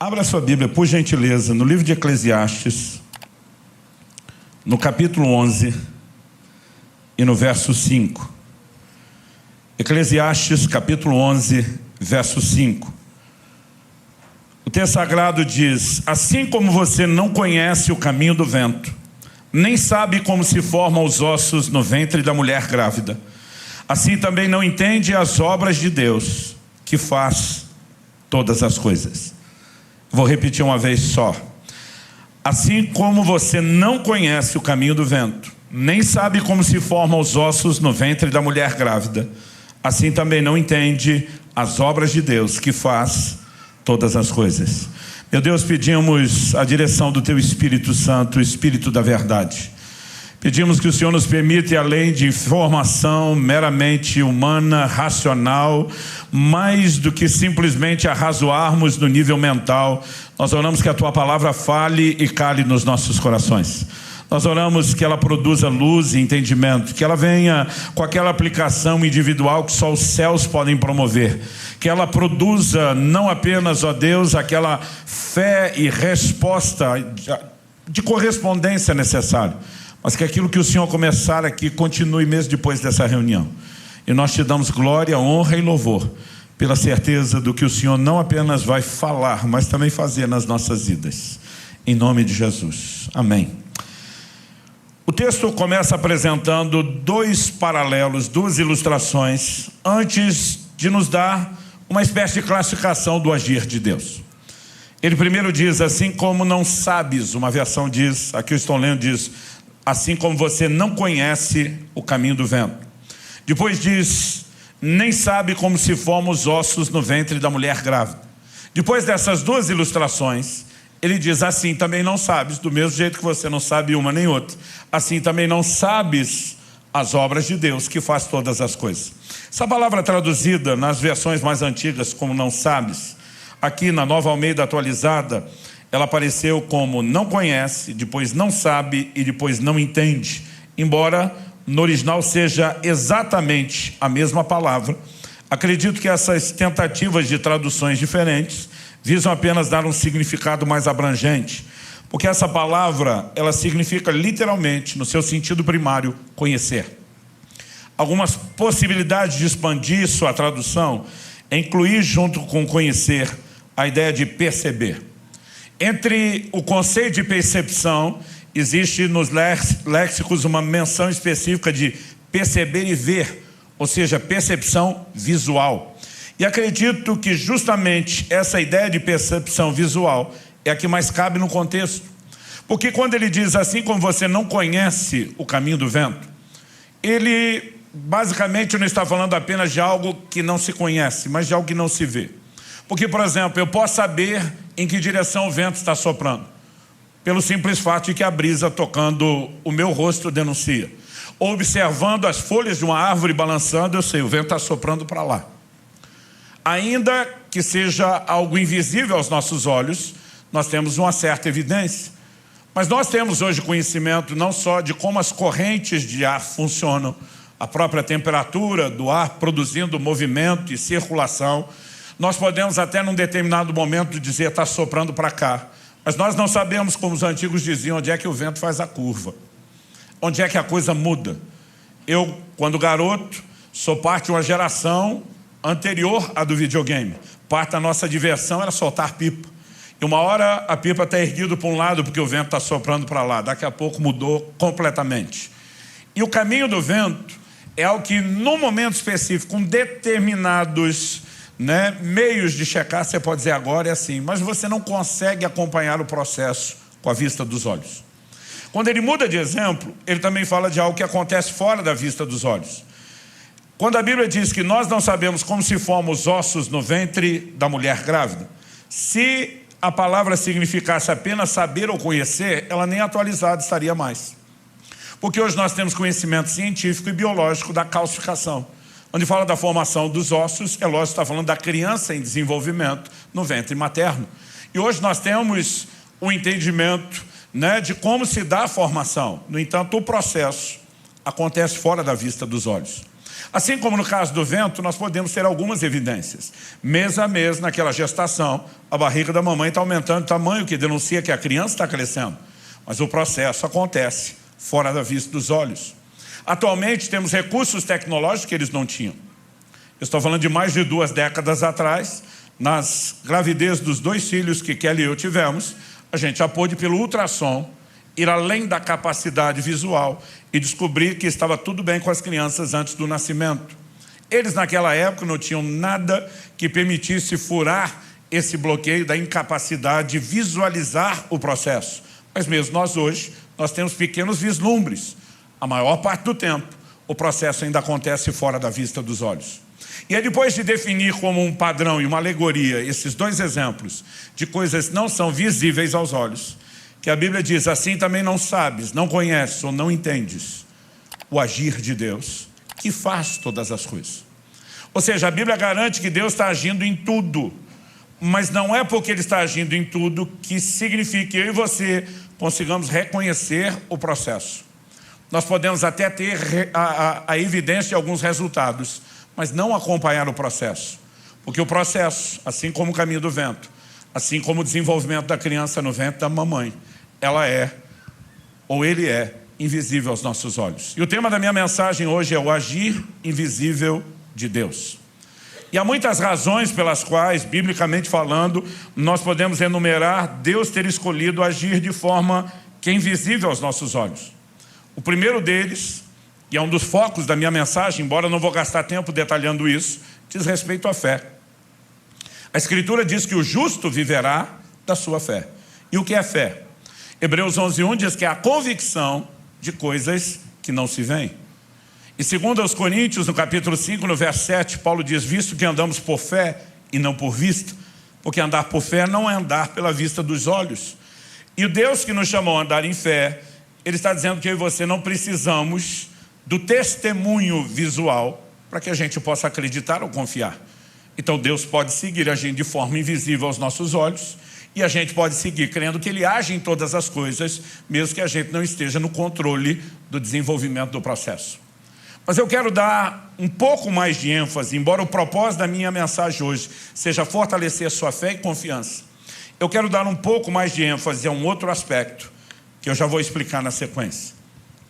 Abra sua Bíblia, por gentileza, no livro de Eclesiastes, no capítulo 11 e no verso 5. Eclesiastes, capítulo 11, verso 5. O texto sagrado diz: assim como você não conhece o caminho do vento, nem sabe como se formam os ossos no ventre da mulher grávida, assim também não entende as obras de Deus, que faz todas as coisas. Vou repetir uma vez só. Assim como você não conhece o caminho do vento, nem sabe como se formam os ossos no ventre da mulher grávida, assim também não entende as obras de Deus, que faz todas as coisas. Meu Deus, pedimos a direção do Teu Espírito Santo, o Espírito da verdade. Pedimos que o Senhor nos permita, além de informação meramente humana, racional, mais do que simplesmente arrazoarmos no nível mental, nós oramos que a Tua palavra fale e cale nos nossos corações. Nós oramos que ela produza luz e entendimento, que ela venha com aquela aplicação individual que só os céus podem promover, que ela produza não apenas, ó Deus, aquela fé e resposta de correspondência necessária, mas que aquilo que o Senhor começar aqui continue mesmo depois dessa reunião. E nós te damos glória, honra e louvor, pela certeza do que o Senhor não apenas vai falar, mas também fazer nas nossas vidas. Em nome de Jesus. Amém. O texto começa apresentando dois paralelos, duas ilustrações, antes de nos dar uma espécie de classificação do agir de Deus. Ele primeiro diz: assim como não sabes, uma versão diz, aqui eu estou lendo, diz: assim como você não conhece o caminho do vento. Depois diz: nem sabe como se formam os ossos no ventre da mulher grávida. Depois dessas duas ilustrações, ele diz: assim também não sabes, do mesmo jeito que você não sabe uma nem outra, assim também não sabes as obras de Deus, que faz todas as coisas. Essa palavra traduzida nas versões mais antigas como não sabes, aqui na Nova Almeida atualizada, ela apareceu como não conhece, depois não sabe e depois não entende. Embora no original seja exatamente a mesma palavra, acredito que essas tentativas de traduções diferentes visam apenas dar um significado mais abrangente, porque essa palavra, ela significa literalmente, no seu sentido primário, conhecer. Algumas possibilidades de expandir sua tradução é incluir junto com conhecer a ideia de perceber. Entre o conceito de percepção, existe nos léxicos uma menção específica de perceber e ver, ou seja, percepção visual. E acredito que justamente essa ideia de percepção visual é a que mais cabe no contexto. Porque quando ele diz assim como você não conhece o caminho do vento, ele basicamente não está falando apenas de algo que não se conhece, mas de algo que não se vê. Porque, por exemplo, eu posso saber em que direção o vento está soprando, pelo simples fato de que a brisa tocando o meu rosto denuncia. Ou observando as folhas de uma árvore balançando, eu sei, o vento está soprando para lá. Ainda que seja algo invisível aos nossos olhos, nós temos uma certa evidência. Mas nós temos hoje conhecimento não só de como as correntes de ar funcionam, a própria temperatura do ar produzindo movimento e circulação. Nós podemos até num determinado momento dizer está soprando para cá, mas nós não sabemos, como os antigos diziam, onde é que o vento faz a curva, onde é que a coisa muda. Eu, quando garoto, sou parte de uma geração anterior à do videogame. Parte da nossa diversão era soltar pipa. E uma hora a pipa está erguida para um lado porque o vento está soprando para lá. Daqui a pouco mudou completamente. E o caminho do vento é algo que, num momento específico, com determinados meios de checar, você pode dizer agora é assim, mas você não consegue acompanhar o processo com a vista dos olhos. Quando ele muda de exemplo, ele também fala de algo que acontece fora da vista dos olhos. Quando a Bíblia diz que nós não sabemos como se formam os ossos no ventre da mulher grávida, se a palavra significasse apenas saber ou conhecer, ela nem atualizada estaria mais. Porque hoje nós temos conhecimento científico e biológico da calcificação. Onde fala da formação dos ossos, é lógico que está falando da criança em desenvolvimento no ventre materno. E hoje nós temos o entendimento de como se dá a formação. No entanto, o processo acontece fora da vista dos olhos. Assim como no caso do vento, nós podemos ter algumas evidências. Mês a mês, naquela gestação, a barriga da mamãe está aumentando de tamanho, que denuncia que a criança está crescendo. Mas o processo acontece fora da vista dos olhos. Atualmente temos recursos tecnológicos que eles não tinham. Eu estou falando de mais de 2 décadas atrás, nas gravidez dos 2 filhos que Kelly e eu tivemos, a gente já pôde, pelo ultrassom, ir além da capacidade visual e descobrir que estava tudo bem com as crianças antes do nascimento. Eles, naquela época, não tinham nada que permitisse furar esse bloqueio da incapacidade de visualizar o processo. Mas mesmo nós hoje, nós temos pequenos vislumbres. A maior parte do tempo, o processo ainda acontece fora da vista dos olhos. E é depois de definir como um padrão e uma alegoria esses 2 exemplos de coisas que não são visíveis aos olhos, que a Bíblia diz, assim também não sabes, não conheces ou não entendes o agir de Deus, que faz todas as coisas. Ou seja, a Bíblia garante que Deus está agindo em tudo, mas não é porque Ele está agindo em tudo que significa que eu e você consigamos reconhecer o processo. Nós podemos até ter a evidência de alguns resultados, mas não acompanhar o processo. Porque o processo, assim como o caminho do vento, assim como o desenvolvimento da criança no ventre da mamãe, ela é, ou ele é, invisível aos nossos olhos. E o tema da minha mensagem hoje é o agir invisível de Deus. E há muitas razões pelas quais, biblicamente falando, nós podemos enumerar Deus ter escolhido agir de forma que é invisível aos nossos olhos. O primeiro deles, e é um dos focos da minha mensagem, embora eu não vou gastar tempo detalhando isso, diz respeito à fé. A Escritura diz que o justo viverá da sua fé. E o que é fé? Hebreus 11:1 diz que é a convicção de coisas que não se veem. E segundo aos Coríntios, no capítulo 5, no verso 7, Paulo diz, visto que andamos por fé e não por vista, porque andar por fé não é andar pela vista dos olhos. E o Deus que nos chamou a andar em fé, Ele está dizendo que eu e você não precisamos do testemunho visual para que a gente possa acreditar ou confiar. Então Deus pode seguir agindo de forma invisível aos nossos olhos e a gente pode seguir crendo que Ele age em todas as coisas, mesmo que a gente não esteja no controle do desenvolvimento do processo. Mas eu quero dar um pouco mais de ênfase, embora o propósito da minha mensagem hoje seja fortalecer a sua fé e confiança. Eu quero dar um pouco mais de ênfase a um outro aspecto, que eu já vou explicar na sequência.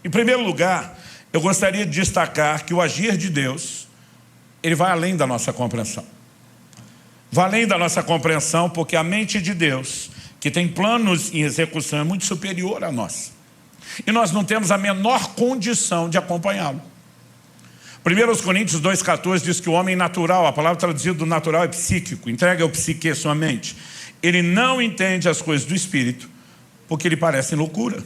Em primeiro lugar, eu gostaria de destacar que o agir de Deus, ele vai além da nossa compreensão. Vai além da nossa compreensão, porque a mente de Deus, que tem planos em execução, é muito superior à nossa. E nós não temos a menor condição de acompanhá-lo. 1 Coríntios 2,14 diz que o homem natural, a palavra traduzida do natural é psíquico, entrega ao psique sua mente. Ele não entende as coisas do Espírito, porque lhe parecem loucura.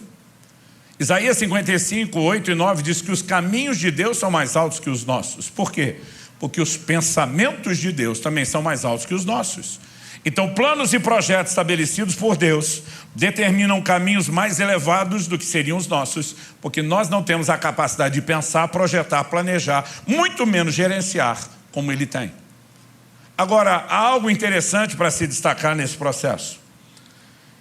Isaías 55, 8 e 9 diz que os caminhos de Deus são mais altos que os nossos. Por quê? Porque os pensamentos de Deus também são mais altos que os nossos. Então, planos e projetos estabelecidos por Deus determinam caminhos mais elevados do que seriam os nossos, porque nós não temos a capacidade de pensar, projetar, planejar, muito menos gerenciar como Ele tem. Agora, há algo interessante para se destacar nesse processo.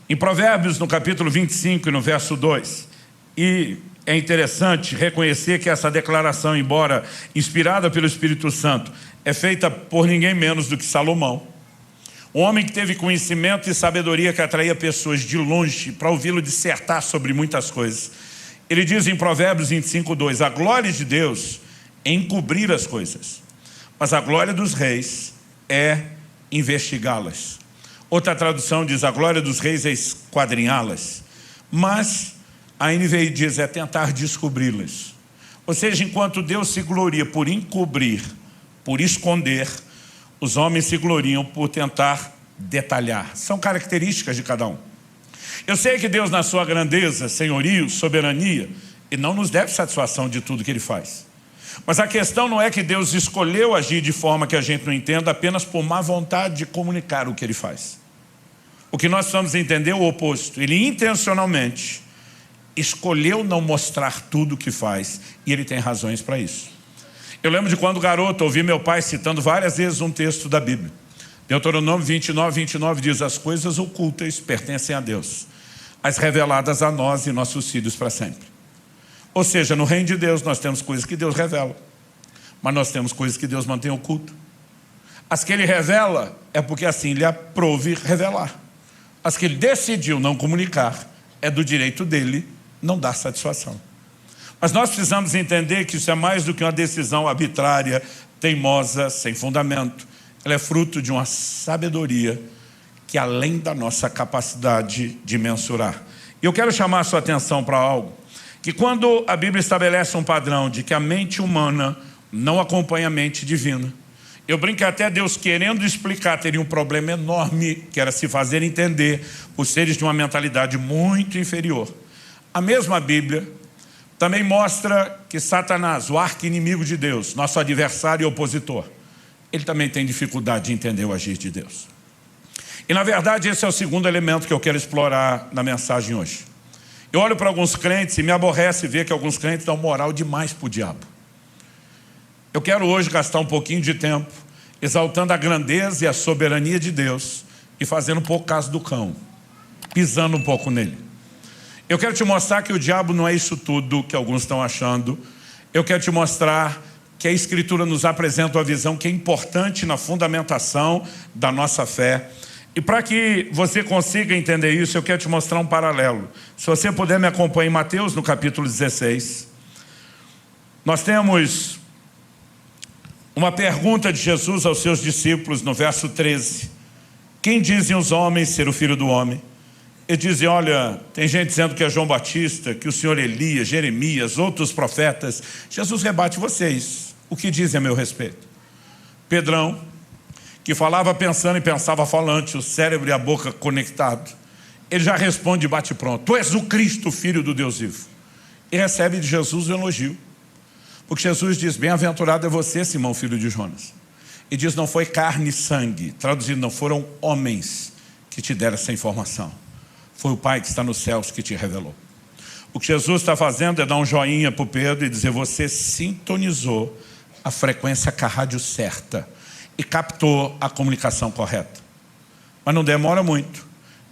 Em Provérbios, no capítulo 25 e no verso 2, e é interessante reconhecer que essa declaração, embora inspirada pelo Espírito Santo, é feita por ninguém menos do que Salomão. Um homem que teve conhecimento e sabedoria que atraía pessoas de longe para ouvi-lo dissertar sobre muitas coisas. Ele diz em Provérbios 25:2, a glória de Deus é encobrir as coisas, mas a glória dos reis é investigá-las. Outra tradução diz, a glória dos reis é esquadrinhá-las, mas a NVI diz, é tentar descobri-las. Ou seja, enquanto Deus se gloria por encobrir, por esconder, os homens se gloriam por tentar detalhar. São características de cada um. Eu sei que Deus, na sua grandeza, senhorio, soberania, Ele não nos deve satisfação de tudo que Ele faz. Mas a questão não é que Deus escolheu agir de forma que a gente não entenda apenas por má vontade de comunicar o que Ele faz. O que nós precisamos entender é o oposto. Ele intencionalmente escolheu não mostrar tudo o que faz, e Ele tem razões para isso. Eu lembro de quando garoto ouvi meu pai citando várias vezes um texto da Bíblia. Deuteronômio 29 diz, as coisas ocultas pertencem a Deus, as reveladas a nós e nossos filhos para sempre. Ou seja, no reino de Deus nós temos coisas que Deus revela, Mas nós temos coisas que Deus mantém oculto. As que Ele revela é porque assim Ele aprove revelar. As que Ele decidiu não comunicar é do direito dEle não dar satisfação. Mas nós precisamos entender que isso é mais do que uma decisão arbitrária, teimosa, sem fundamento. Ela é fruto de uma sabedoria que além da nossa capacidade de mensurar. E eu quero chamar a sua atenção para algo, que quando a Bíblia estabelece um padrão de que a mente humana não acompanha a mente divina, eu brinco que até Deus, querendo explicar, teria um problema enorme, que era se fazer entender por seres de uma mentalidade muito inferior. A mesma Bíblia também mostra que Satanás, o arqui-inimigo de Deus, nosso adversário e opositor, ele também tem dificuldade de entender o agir de Deus. E na verdade esse é o segundo elemento que eu quero explorar na mensagem hoje. Eu olho para alguns crentes e me aborrece ver que alguns crentes dão moral demais para o diabo. Eu quero hoje gastar um pouquinho de tempo exaltando a grandeza e a soberania de Deus e fazendo um pouco caso do cão, pisando um pouco nele. Eu quero te mostrar que o diabo não é isso tudo que alguns estão achando. Eu quero te mostrar que a Escritura nos apresenta uma visão que é importante na fundamentação da nossa fé. E para que você consiga entender isso, eu quero te mostrar um paralelo. Se você puder me acompanhar em Mateus, no capítulo 16. Nós temos uma pergunta de Jesus aos seus discípulos no verso 13. Quem dizem os homens ser o Filho do Homem? Eles dizem, olha, tem gente dizendo que é João Batista, que o Senhor Elias, Jeremias, outros profetas. Jesus rebate vocês. O que dizem a meu respeito? Pedrão, que falava pensando e pensava falante, o cérebro e a boca conectados, ele já responde bate pronto. Tu és o Cristo, Filho do Deus vivo. E recebe de Jesus o elogio. Porque Jesus diz, bem-aventurado é você, Simão, filho de Jonas. E diz, não foi carne e sangue. Traduzindo, não foram homens que te deram essa informação. Foi o Pai que está nos céus que te revelou. O que Jesus está fazendo é dar um joinha para o Pedro e dizer, você sintonizou a frequência com a rádio certa e captou a comunicação correta. Mas não demora muito.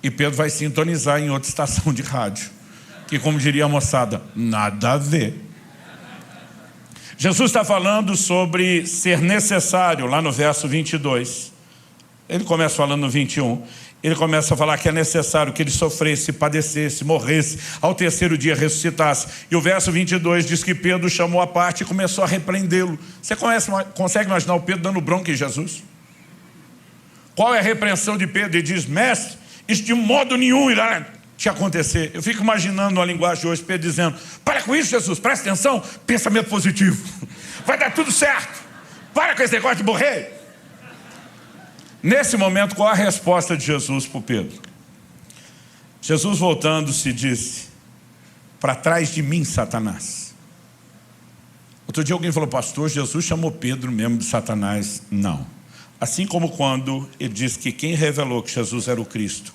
E Pedro vai sintonizar em outra estação de rádio. Que, como diria a moçada, nada a ver. Jesus está falando sobre ser necessário, lá no verso 22. Ele começa falando no 21. Ele começa a falar que é necessário que ele sofresse, padecesse, morresse, ao terceiro dia ressuscitasse. E o verso 22 diz que Pedro chamou à parte e começou a repreendê-lo. Você consegue imaginar o Pedro dando bronca em Jesus? Qual é a repreensão de Pedro? Ele diz, mestre, isso de modo nenhum irá te acontecer. Eu fico imaginando a linguagem hoje, Pedro dizendo, para com isso, Jesus, presta atenção, pensamento positivo. Vai dar tudo certo. Para com esse negócio de morrer. Nesse momento, qual a resposta de Jesus para o Pedro? Jesus, voltando-se, disse, para trás de mim, Satanás. Outro dia alguém falou, pastor, Jesus chamou Pedro mesmo de Satanás. Não. Assim como quando ele disse que quem revelou que Jesus era o Cristo,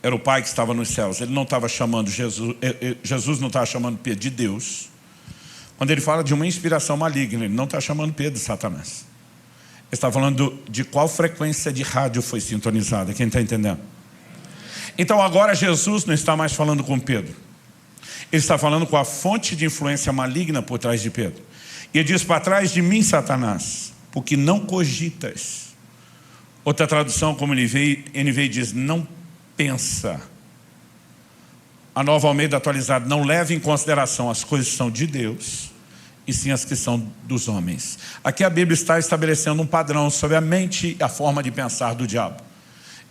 era o Pai que estava nos céus. Ele não estava chamando Jesus não estava chamando Pedro de Deus. Quando ele fala de uma inspiração maligna, ele não está chamando Pedro de Satanás. Ele está falando de qual frequência de rádio foi sintonizada. Quem está entendendo? Então agora Jesus não está mais falando com Pedro. Ele está falando com a fonte de influência maligna por trás de Pedro. E ele diz, para trás de mim, Satanás, porque não cogitas. Outra tradução, como NVI diz, não pensa. A Nova Almeida atualizada, não leva em consideração as coisas que são de Deus, e sim as que são dos homens. Aqui a Bíblia está estabelecendo um padrão sobre a mente e a forma de pensar do diabo.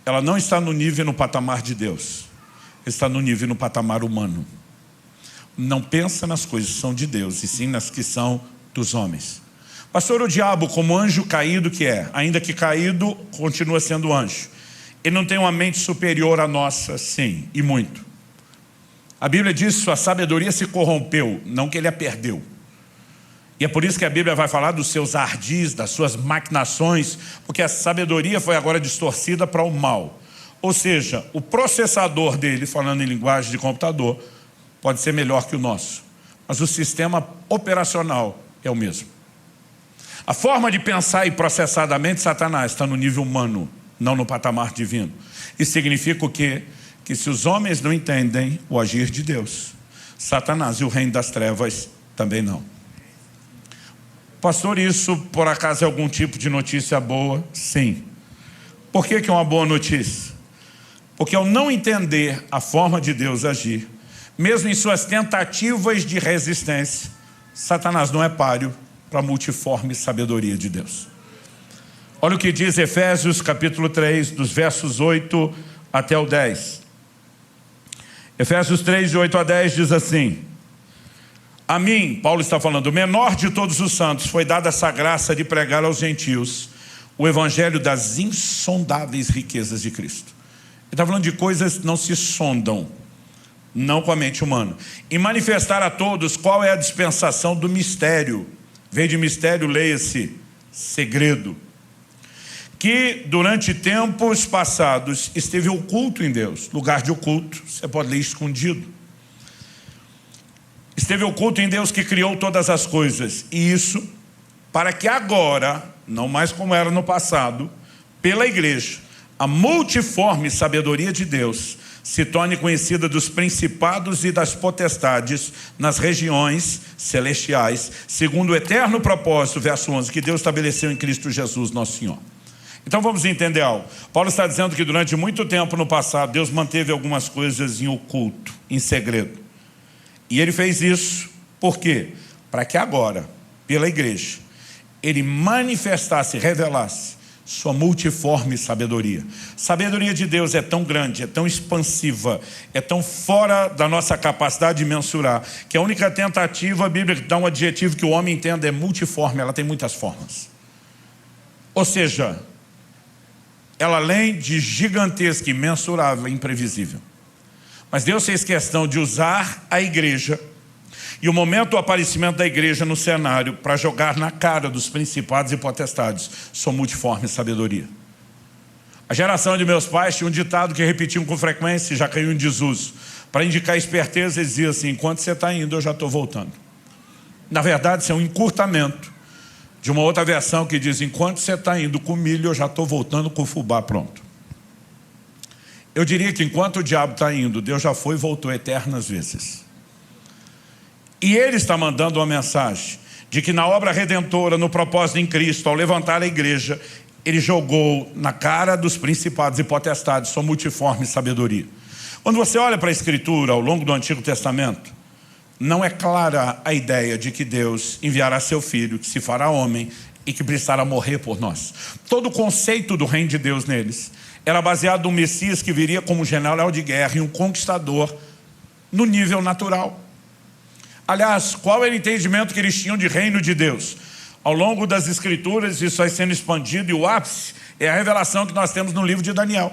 Ela não está no nível e no patamar de Deus. Está no nível e no patamar humano. Não pensa nas coisas que são de Deus, e sim nas que são dos homens. Pastor, o diabo, como anjo caído que é, ainda que caído, continua sendo anjo. Ele não tem uma mente superior à nossa, sim, e muito. A Bíblia diz que sua sabedoria se corrompeu, não que ele a perdeu. E é por isso que a Bíblia vai falar dos seus ardis, das suas maquinações, porque a sabedoria foi agora distorcida para o mal. Ou seja, o processador dele, falando em linguagem de computador, pode ser melhor que o nosso. Mas o sistema operacional é o mesmo. A forma de pensar e processar da mente de Satanás está no nível humano, não no patamar divino. Isso significa o quê? Que se os homens não entendem o agir de Deus, Satanás e o reino das trevas também não. Pastor, isso por acaso é algum tipo de notícia boa? Sim. Por que é uma boa notícia? Porque ao não entender a forma de Deus agir, mesmo em suas tentativas de resistência, Satanás não é páreo para a multiforme sabedoria de Deus. Olha o que diz Efésios capítulo 3, dos versos 8 até o 10. Efésios 3, de 8 a 10 diz assim: a mim, Paulo está falando, o menor de todos os santos, foi dada essa graça de pregar aos gentios o evangelho das insondáveis riquezas de Cristo. Ele está falando de coisas que não se sondam, não com a mente humana. E manifestar a todos qual é a dispensação do mistério. Veio de mistério, leia-se segredo. Que durante tempos passados esteve oculto em Deus. Lugar de oculto, você pode ler escondido. Esteve oculto em Deus que criou todas as coisas. E isso para que agora, não mais como era no passado, pela igreja, a multiforme sabedoria de Deus se torne conhecida dos principados e das potestades nas regiões celestiais, segundo o eterno propósito, verso 11, que Deus estabeleceu em Cristo Jesus, nosso Senhor. Então vamos entender algo. Paulo está dizendo que durante muito tempo no passado, Deus manteve algumas coisas em oculto, em segredo. E ele fez isso, por quê? Para que agora, pela igreja, ele manifestasse, revelasse sua multiforme sabedoria. Sabedoria de Deus é tão grande, é tão expansiva, é tão fora da nossa capacidade de mensurar, que a única tentativa, a Bíblia dá um adjetivo que o homem entenda, é multiforme, ela tem muitas formas. Ou seja, ela além de gigantesca, imensurável, imprevisível. Mas Deus fez questão de usar a igreja e o momento do aparecimento da igreja no cenário para jogar na cara dos principados e potestades sua multiforme sabedoria. A geração de meus pais tinha um ditado que repetiam com frequência e já caiu em desuso. Para indicar esperteza, eles diziam assim: enquanto você está indo, eu já estou voltando. Na verdade, isso é um encurtamento de uma outra versão que diz: enquanto você está indo com milho, eu já estou voltando com o fubá pronto. Eu diria que enquanto o diabo está indo, Deus já foi e voltou eternas vezes. E ele está mandando uma mensagem de que na obra redentora, no propósito em Cristo, ao levantar a igreja, ele jogou na cara dos principados e potestades sua multiforme sabedoria. Quando você olha para a Escritura ao longo do Antigo Testamento, não é clara a ideia de que Deus enviará seu Filho, que se fará homem e que precisará morrer por nós. Todo o conceito do reino de Deus neles era baseado no Messias que viria como um general de guerra e um conquistador no nível natural. Aliás, qual era o entendimento que eles tinham de reino de Deus? Ao longo das Escrituras, isso vai sendo expandido e o ápice é a revelação que nós temos no livro de Daniel.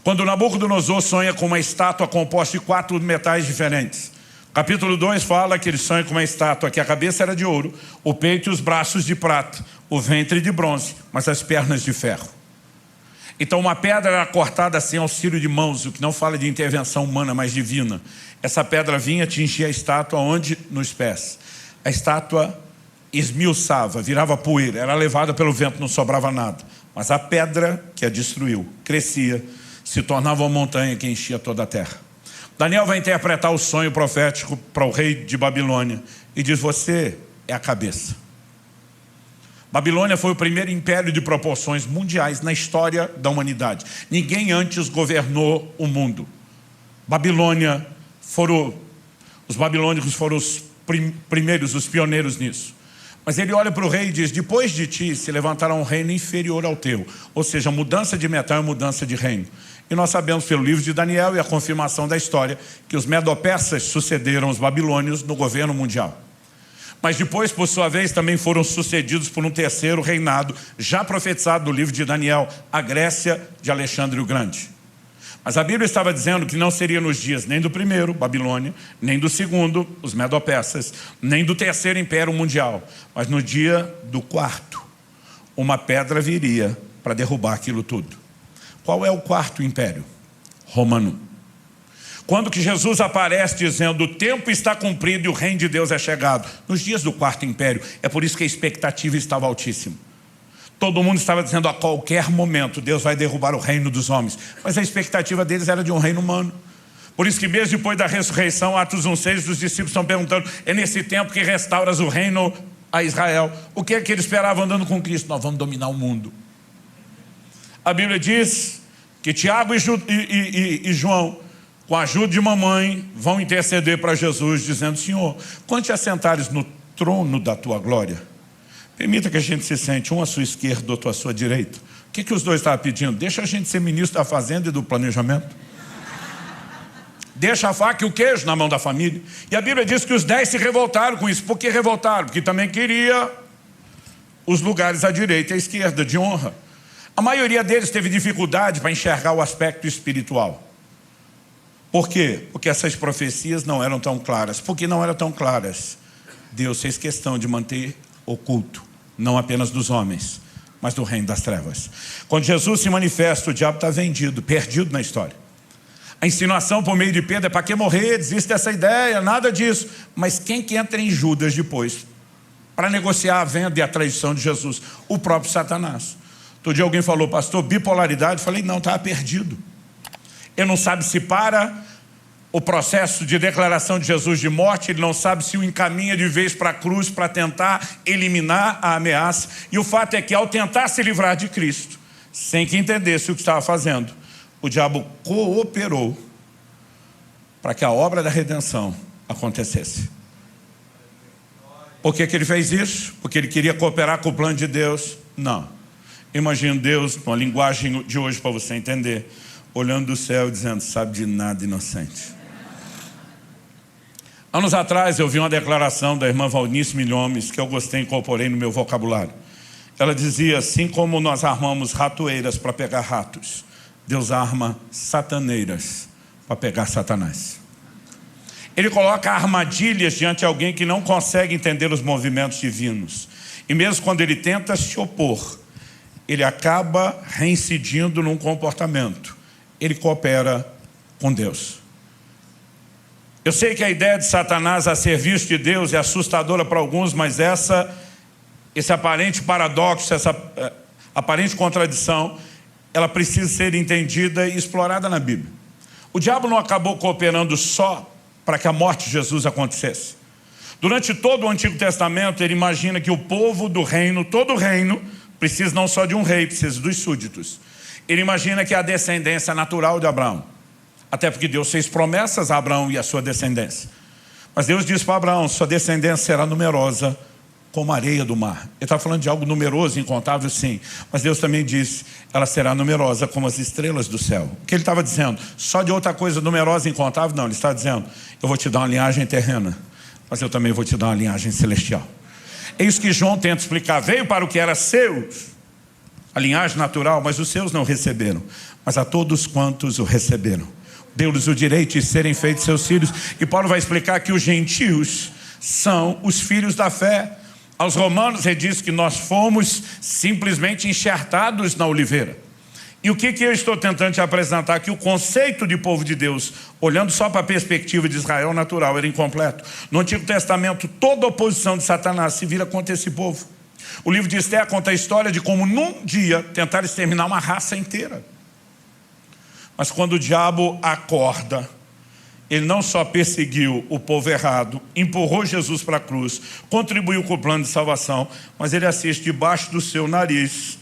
Quando Nabucodonosor sonha com uma estátua composta de 4 metais diferentes. Capítulo 2 fala que ele sonha com uma estátua que a cabeça era de ouro, o peito e os braços de prata, o ventre de bronze, mas as pernas de ferro. Então uma pedra era cortada sem auxílio de mãos, o que não fala de intervenção humana, mas divina. Essa pedra vinha atingir a estátua onde? Nos pés. A estátua esmiuçava, virava poeira, era levada pelo vento, não sobrava nada. Mas a pedra que a destruiu, crescia, se tornava uma montanha que enchia toda a terra. Daniel vai interpretar o sonho profético para o rei de Babilônia e diz: você é a cabeça. Babilônia foi o primeiro império de proporções mundiais na história da humanidade. Ninguém antes governou o mundo. Os babilônicos foram os primeiros, os pioneiros nisso. Mas ele olha para o rei e diz: depois de ti se levantará um reino inferior ao teu. Ou seja, mudança de metal é mudança de reino. E nós sabemos pelo livro de Daniel e a confirmação da história que os medo-persas sucederam os babilônios no governo mundial. Mas depois, por sua vez, também foram sucedidos por um terceiro reinado, já profetizado no livro de Daniel, a Grécia de Alexandre o Grande. Mas a Bíblia estava dizendo que não seria nos dias nem do primeiro, Babilônia, nem do segundo, os medo-persas, nem do terceiro império mundial, mas no dia do quarto, uma pedra viria para derrubar aquilo tudo. Qual é o quarto império? Romano. Quando que Jesus aparece dizendo: o tempo está cumprido e o reino de Deus é chegado? Nos dias do quarto império. É por isso que a expectativa estava altíssima. Todo mundo estava dizendo: a qualquer momento Deus vai derrubar o reino dos homens. Mas a expectativa deles era de um reino humano. Por isso que mesmo depois da ressurreição, Atos 1,6, os discípulos estão perguntando: é nesse tempo que restauras o reino a Israel. O que é que ele esperava andando com Cristo? Nós vamos dominar o mundo. A Bíblia diz que Tiago e João, com a ajuda de mamãe, vão interceder para Jesus, dizendo: Senhor, quando te assentares no trono da tua glória, permita que a gente se sente um à sua esquerda, outro à sua direita. O que os dois estavam pedindo? Deixa a gente ser ministro da fazenda e do planejamento. Deixa a faca e o queijo na mão da família. E a Bíblia diz que os 10 se revoltaram com isso. Por que revoltaram? Porque também queria os lugares à direita e à esquerda de honra. A maioria deles teve dificuldade para enxergar o aspecto espiritual. Por quê? Porque essas profecias não eram tão claras. Por que não eram tão claras? Deus fez questão de manter oculto, não apenas dos homens, mas do reino das trevas. Quando Jesus se manifesta, o diabo está vendido, perdido na história. A insinuação por meio de Pedro é: para que morrer? Desiste dessa ideia, nada disso. Mas quem que entra em Judas depois para negociar a venda e a traição de Jesus? O próprio Satanás. Outro dia alguém falou: pastor, bipolaridade. Eu falei: não, estava perdido. Ele não sabe se para o processo de declaração de Jesus de morte, ele não sabe se o encaminha de vez para a cruz para tentar eliminar a ameaça. E o fato é que, ao tentar se livrar de Cristo, sem que entendesse o que estava fazendo, o diabo cooperou para que a obra da redenção acontecesse. Por que ele fez isso? Porque ele queria cooperar com o plano de Deus? Não. Imagina Deus, com a linguagem de hoje para você entender, olhando do céu e dizendo: sabe de nada, inocente. Anos atrás eu vi uma declaração da irmã Valnice Milhomes, que eu gostei e incorporei no meu vocabulário. Ela dizia: assim como nós armamos ratoeiras para pegar ratos, Deus arma sataneiras para pegar Satanás. Ele coloca armadilhas diante de alguém que não consegue entender os movimentos divinos. E mesmo quando ele tenta se opor, ele acaba reincidindo num comportamento. Ele coopera com Deus. Eu sei que a ideia de Satanás a serviço de Deus é assustadora para alguns, mas esse aparente paradoxo, essa aparente contradição, ela precisa ser entendida e explorada na Bíblia. O diabo não acabou cooperando só para que a morte de Jesus acontecesse. Durante todo o Antigo Testamento, ele imagina que o povo do reino, todo o reino, precisa não só de um rei, precisa dos súditos. Ele imagina que é a descendência natural de Abraão. Até porque Deus fez promessas a Abraão e a sua descendência. Mas Deus disse para Abraão: sua descendência será numerosa como a areia do mar. Ele está falando de algo numeroso, incontável, sim. Mas Deus também disse: ela será numerosa como as estrelas do céu. O que ele estava dizendo? Só de outra coisa numerosa e incontável? Não, ele está dizendo: eu vou te dar uma linhagem terrena, mas eu também vou te dar uma linhagem celestial. É isso que João tenta explicar. Veio para o que era seu, a linhagem natural, mas os seus não receberam. Mas a todos quantos o receberam, deu-lhes o direito de serem feitos seus filhos. E Paulo vai explicar que os gentios são os filhos da fé. Aos romanos ele diz que nós fomos simplesmente enxertados na oliveira. E o que eu estou tentando te apresentar aqui? O conceito de povo de Deus, olhando só para a perspectiva de Israel natural, era incompleto. No Antigo Testamento, toda a oposição de Satanás se vira contra esse povo. O livro de Esther conta a história de como num dia tentaram exterminar uma raça inteira. Mas quando o diabo acorda, ele não só perseguiu o povo errado, empurrou Jesus para a cruz, contribuiu com o plano de salvação, mas ele assiste debaixo do seu nariz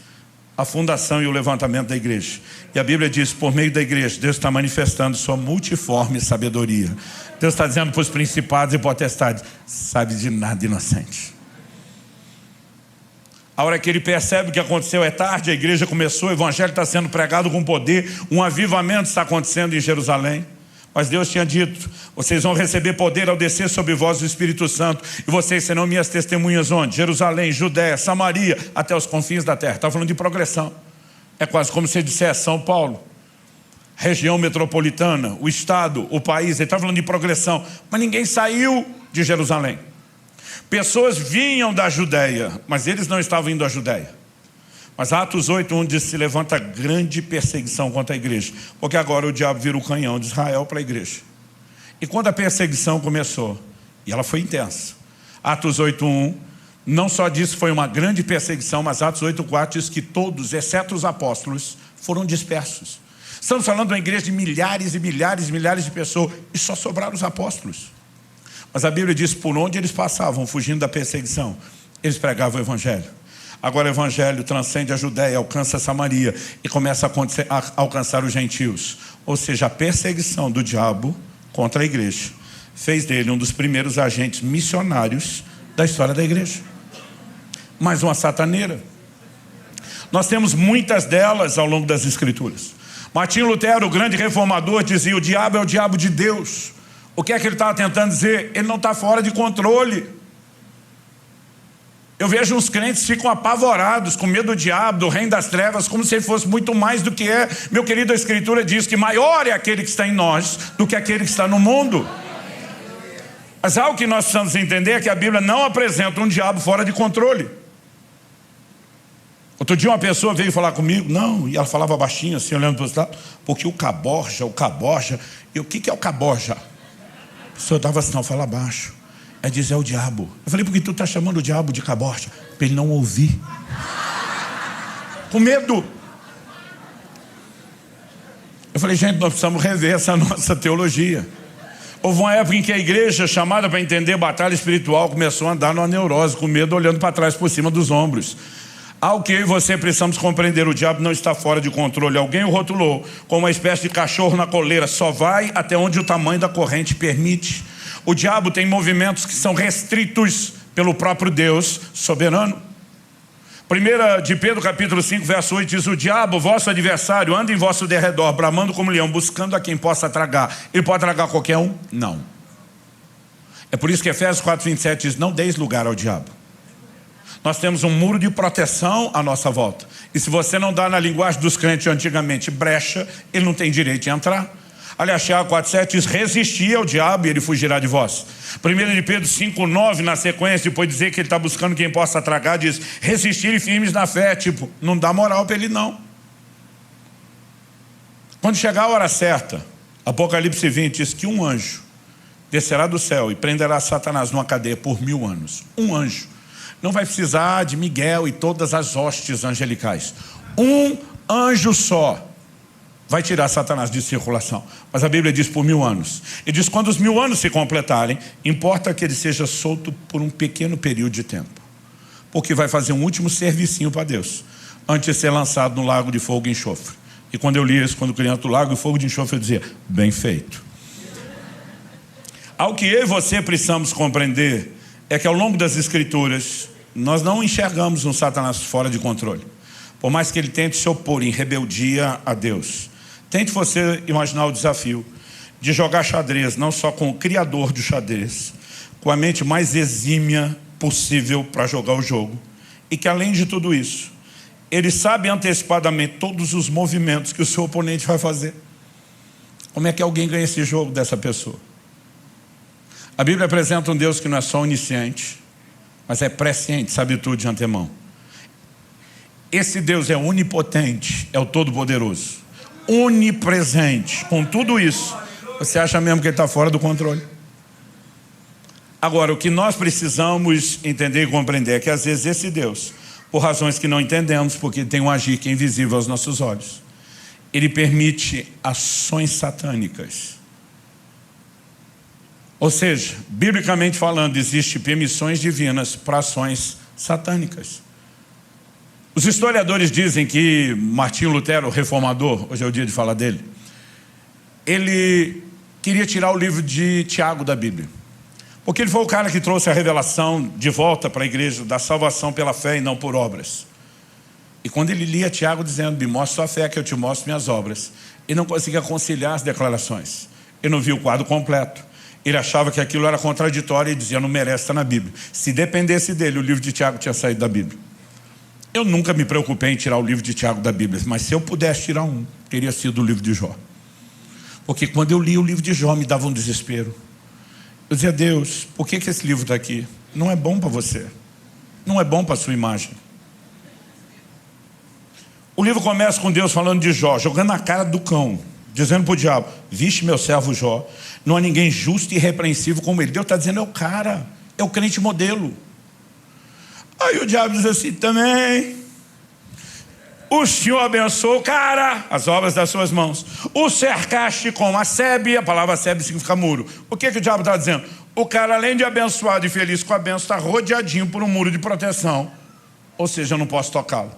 a fundação e o levantamento da igreja. E a Bíblia diz: por meio da igreja, Deus está manifestando sua multiforme sabedoria. Deus está dizendo para os principados e potestades: sabe de nada, inocente. A hora que ele percebe o que aconteceu é tarde, a igreja começou, o evangelho está sendo pregado com poder, um avivamento está acontecendo em Jerusalém. Mas Deus tinha dito: vocês vão receber poder ao descer sobre vós o Espírito Santo, e vocês serão minhas testemunhas onde? Jerusalém, Judéia, Samaria, até os confins da terra. Está falando de progressão. É quase como se dissesse São Paulo, região metropolitana, o estado, o país. Ele está falando de progressão. Mas ninguém saiu de Jerusalém. Pessoas vinham da Judéia, mas eles não estavam indo à Judéia. Mas Atos 8:1 diz: se levanta grande perseguição contra a igreja, porque agora o diabo vira o canhão de Israel para a igreja. E quando a perseguição começou, e ela foi intensa, Atos 8:1 não só diz que foi uma grande perseguição, mas Atos 8:4 diz que todos, exceto os apóstolos, foram dispersos. Estamos falando de uma igreja de milhares e milhares e milhares de pessoas, e só sobraram os apóstolos. Mas a Bíblia diz: por onde eles passavam, fugindo da perseguição, Eles pregavam o evangelho. Agora o evangelho transcende a Judéia, alcança a Samaria e começa a alcançar os gentios. Ou seja, a perseguição do diabo contra a igreja fez dele um dos primeiros agentes missionários da história da igreja. Mais uma sataneira. Nós temos muitas delas ao longo das escrituras. Martinho Lutero, o grande reformador, dizia: o diabo é o diabo de Deus. O que é que ele estava tentando dizer? Ele não está fora de controle. Eu vejo uns crentes que ficam apavorados, com medo do diabo, do reino das trevas, como se ele fosse muito mais do que é. Meu querido, a Escritura diz que maior é aquele que está em nós do que aquele que está no mundo. Mas algo que nós precisamos entender é que a Bíblia não apresenta um diabo fora de controle. Outro dia uma pessoa veio falar comigo, não, e ela falava baixinho assim, olhando para o lado, porque o caborja, e o que é o caborja? A pessoa dava assim, não, fala baixo. É dizer, é o diabo. Eu falei, por que tu está chamando o diabo de caborja? Para ele não ouvir. Com medo. Eu falei, gente, nós precisamos rever essa nossa teologia. Houve uma época em que a igreja, chamada para entender batalha espiritual, começou a andar numa neurose, com medo, olhando para trás, por cima dos ombros. Algo que eu e você precisamos compreender: o diabo não está fora de controle. Alguém o rotulou como uma espécie de cachorro na coleira, só vai até onde o tamanho da corrente permite. O diabo tem movimentos que são restritos pelo próprio Deus soberano. 1 de Pedro capítulo 5 verso 8 diz: o diabo, vosso adversário, anda em vosso derredor, bramando como leão, buscando a quem possa tragar. Ele pode tragar qualquer um? Não. É por isso que Efésios 4:27 diz: não deis lugar ao diabo. Nós temos um muro de proteção à nossa volta. E se você não dá, na linguagem dos crentes antigamente, brecha, ele não tem direito de entrar. Aliás, Tiago 4:7 diz: resistir ao diabo e ele fugirá de vós. 1 de Pedro 5:9, na sequência, depois de dizer que ele está buscando quem possa tragar, diz: resistir e firmes na fé. Tipo, não dá moral para ele não. Quando chegar a hora certa, Apocalipse 20 diz que um anjo descerá do céu e prenderá Satanás numa cadeia por 1000 anos. Um anjo. Não vai precisar de Miguel e todas as hostes angelicais. Um anjo só vai tirar Satanás de circulação. Mas a Bíblia diz por 1000 anos. E diz: quando os 1000 anos se completarem, importa que ele seja solto por um pequeno período de tempo, porque vai fazer um último servicinho para Deus, antes de ser lançado no lago de fogo e enxofre. E quando eu li isso, quando criança, do lago de fogo e enxofre, eu dizia: bem feito. Ao que eu e você precisamos compreender é que ao longo das escrituras nós não enxergamos um Satanás fora de controle. Por mais que ele tente se opor em rebeldia a Deus. Tente você imaginar o desafio de jogar xadrez, não só com o criador do xadrez, com a mente mais exímia possível para jogar o jogo, e que além de tudo isso, ele sabe antecipadamente todos os movimentos que o seu oponente vai fazer. Como é que alguém ganha esse jogo dessa pessoa? A Bíblia apresenta um Deus que não é só onisciente, mas é presciente, sabe tudo de antemão. Esse Deus é onipotente, é o Todo-Poderoso, onipresente. Com tudo isso, você acha mesmo que ele está fora do controle? Agora, o que nós precisamos entender e compreender é que às vezes esse Deus, por razões que não entendemos, porque tem um agir que é invisível aos nossos olhos, ele permite ações satânicas. Ou seja, biblicamente falando, existem permissões divinas para ações satânicas. Os historiadores dizem que Martinho Lutero, o reformador, hoje é o dia de falar dele, ele queria tirar o livro de Tiago da Bíblia, porque ele foi o cara que trouxe a revelação de volta para a igreja da salvação pela fé e não por obras. E quando ele lia Tiago dizendo: me mostra sua fé que eu te mostro minhas obras, ele não conseguia conciliar as declarações. Ele não viu o quadro completo. Ele achava que aquilo era contraditório e dizia: não merece estar na Bíblia. Se dependesse dele, o livro de Tiago tinha saído da Bíblia. Eu nunca me preocupei em tirar o livro de Tiago da Bíblia, mas se eu pudesse tirar um, teria sido o livro de Jó. Porque quando eu li o livro de Jó, me dava um desespero. Eu dizia: Deus, por que esse livro está aqui? Não é bom para você. Não é bom para a sua imagem. O livro começa com Deus falando de Jó, jogando na cara do cão, dizendo para o diabo: viste meu servo Jó, não há ninguém justo e irrepreensível como ele. Deus está dizendo: é o cara, é o crente modelo. Aí o diabo diz assim: também O Senhor abençoou o cara, as obras das suas mãos. O cercaste com a sebe, a palavra sebe significa muro. O que o diabo está dizendo? O cara, além de abençoado e feliz com a bênção, está rodeadinho por um muro de proteção. Ou seja, eu não posso tocá-lo.